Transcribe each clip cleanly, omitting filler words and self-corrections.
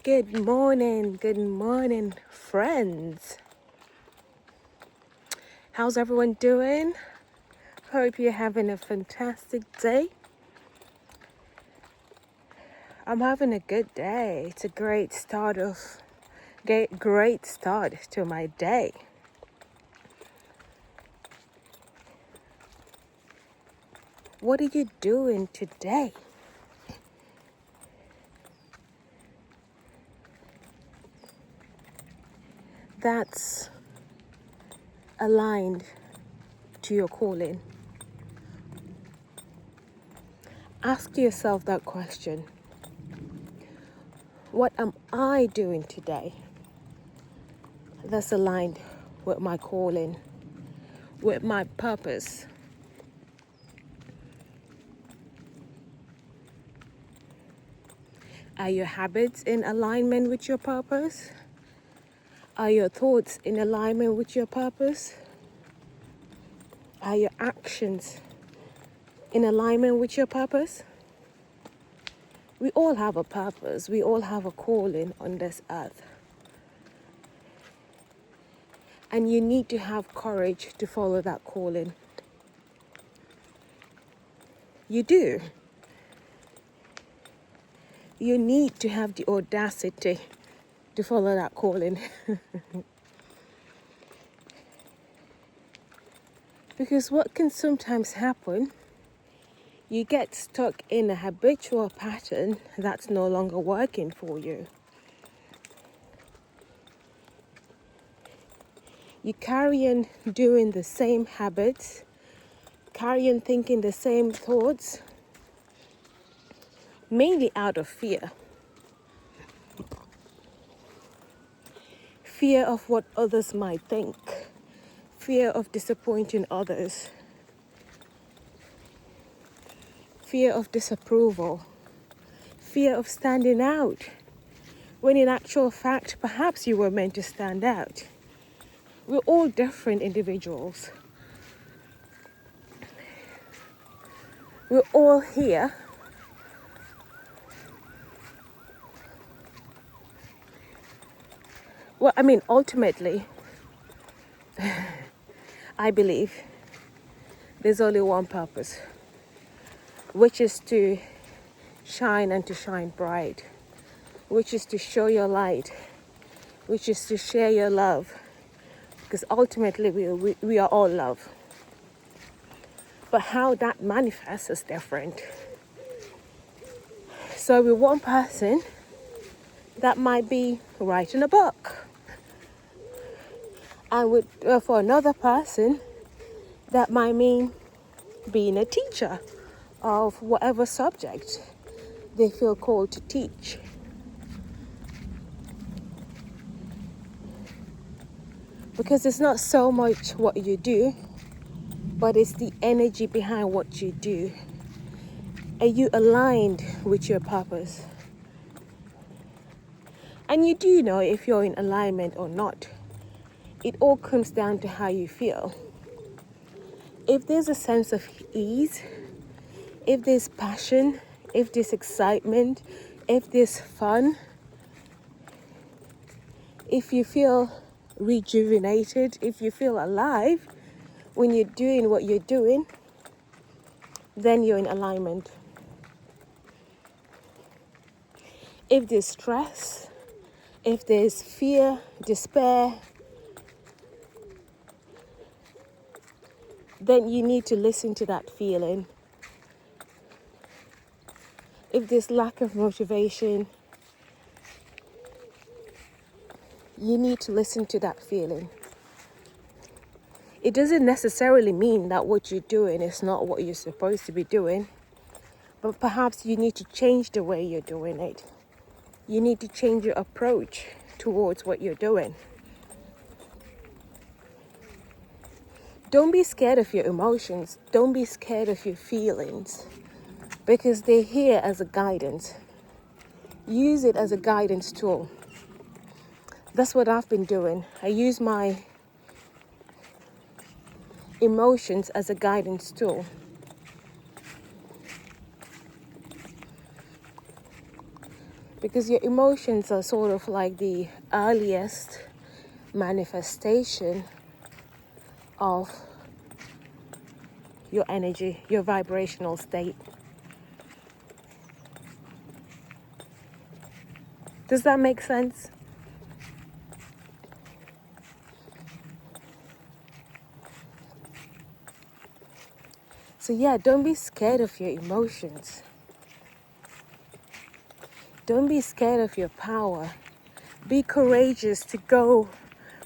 Good morning, friends. How's everyone doing? Hope you're having a fantastic day. I'm having a good day. It's a great start to my day. What are you doing today? That's aligned to your calling. Ask yourself that question. What am I doing today that's aligned with my calling, with my purpose? Are your habits in alignment with your purpose? Are your thoughts in alignment with your purpose? Are your actions in alignment with your purpose? We all have a purpose. We all have a calling on this earth. And you need to have courage to follow that calling. You do. You need to have the audacity to follow that calling. Because what can sometimes happen, you get stuck in a habitual pattern that's no longer working for you. You carry on doing the same habits, carry on thinking the same thoughts, mainly out of fear. Fear of what others might think, fear of disappointing others, fear of disapproval, fear of standing out, when in actual fact, perhaps you were meant to stand out. We're all different individuals. We're all here ultimately, I believe there's only one purpose, which is to shine and to shine bright, which is to show your light, which is to share your love, because ultimately we are all love. But how that manifests is different. So with one person, that might be writing a book. And for another person, that might mean being a teacher of whatever subject they feel called to teach. Because it's not so much what you do, but it's the energy behind what you do. Are you aligned with your purpose? And you do know if you're in alignment or not. It all comes down to how you feel. If there's a sense of ease, if there's passion, if there's excitement, if there's fun, if you feel rejuvenated, if you feel alive when you're doing what you're doing, then you're in alignment. If there's stress, if there's fear, despair, then you need to listen to that feeling. If there's lack of motivation, you need to listen to that feeling. It doesn't necessarily mean that what you're doing is not what you're supposed to be doing, but perhaps you need to change the way you're doing it. You need to change your approach towards what you're doing. Don't be scared of your emotions. Don't be scared of your feelings, because they're here as a guidance. Use it as a guidance tool. That's what I've been doing. I use my emotions as a guidance tool. Because your emotions are sort of like the earliest manifestation of your energy, your vibrational state. Does that make sense? So yeah, don't be scared of your emotions. Don't be scared of your power. Be courageous to go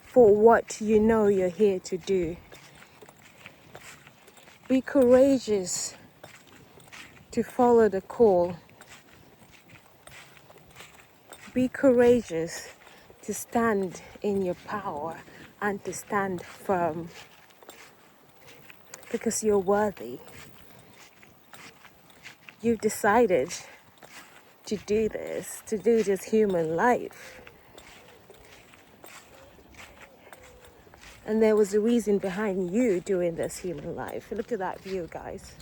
for what you know you're here to do. Be courageous to follow the call. Be courageous to stand in your power and to stand firm, because you're worthy. You've decided to do this human life. And there was a reason behind you doing this human life. Look at that view, guys.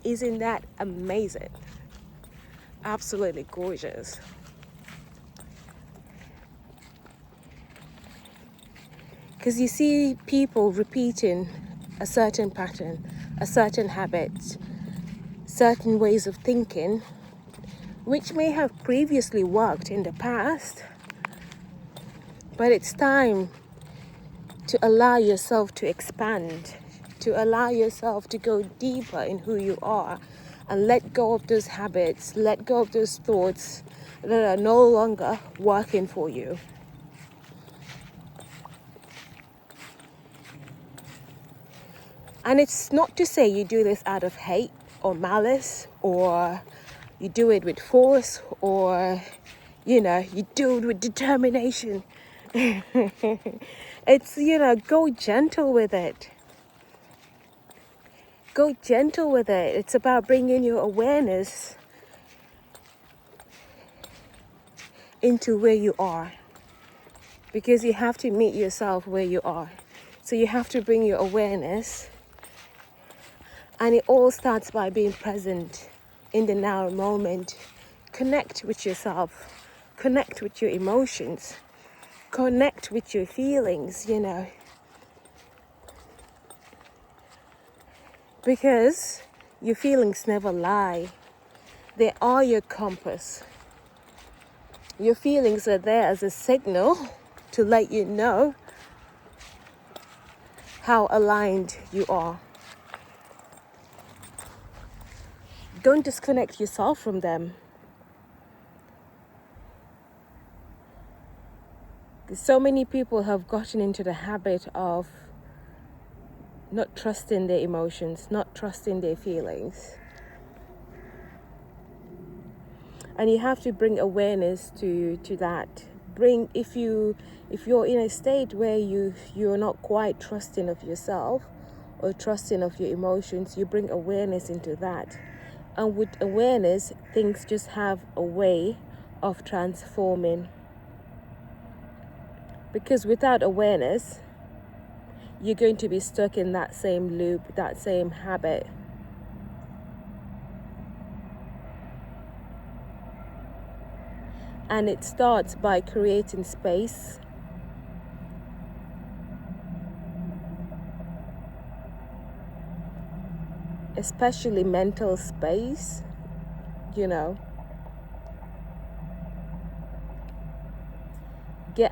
Isn't that amazing? Absolutely gorgeous. Because you see people repeating a certain pattern, a certain habit, certain ways of thinking, which may have previously worked in the past, but it's time to allow yourself to expand, to allow yourself to go deeper in who you are and let go of those habits, let go of those thoughts that are no longer working for you. And it's not to say you do this out of hate or malice, or you do it with force, or, you do it with determination. It's, go gentle with it. Go gentle with it. It's about bringing your awareness into where you are. Because you have to meet yourself where you are. So you have to bring your awareness. And it all starts by being present in the now moment. Connect with yourself. Connect with your emotions. Connect with your feelings, Because your feelings never lie. They are your compass. Your feelings are there as a signal to let you know how aligned you are. Don't disconnect yourself from them. So many people have gotten into the habit of not trusting their emotions, not trusting their feelings. And you have to bring awareness to that. If you're in a state where you're not quite trusting of yourself or trusting of your emotions, you bring awareness into that. And with awareness, things just have a way of transforming. Because without awareness, you're going to be stuck in that same loop, that same habit. And it starts by creating space. Especially mental space, Get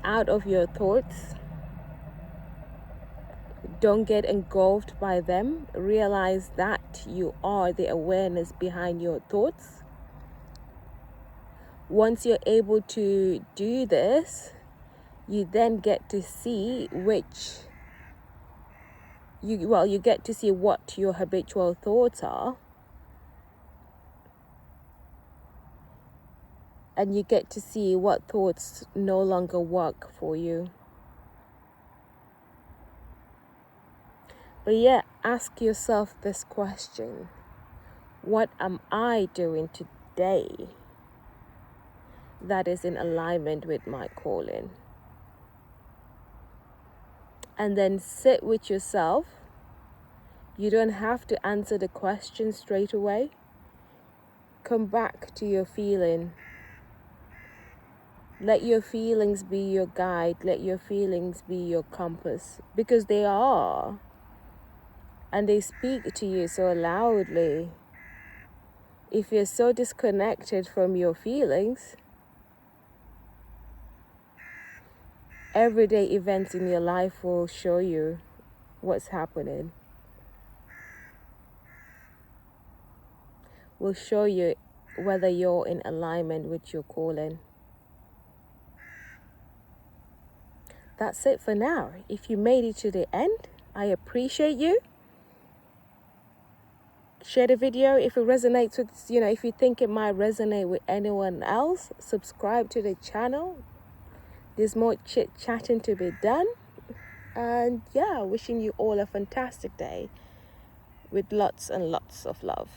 out of your thoughts. Don't get engulfed by them. Realize that you are the awareness behind your thoughts. Once you're able to do this, you then get to see you get to see what your habitual thoughts are. And you get to see what thoughts no longer work for you. But yeah, ask yourself this question. What am I doing today that is in alignment with my calling? And then sit with yourself. You don't have to answer the question straight away. Come back to your feeling. Let your feelings be your guide. Let your feelings be your compass, because they are. And they speak to you so loudly. If you're so disconnected from your feelings, everyday events in your life will show you what's happening. Will show you whether you're in alignment with your calling. That's it for now. If you made it to the end, I appreciate you. Share the video if it resonates with, if you think it might resonate with anyone else. Subscribe to the channel. There's more chit-chatting to be done. And yeah, wishing you all a fantastic day with lots and lots of love.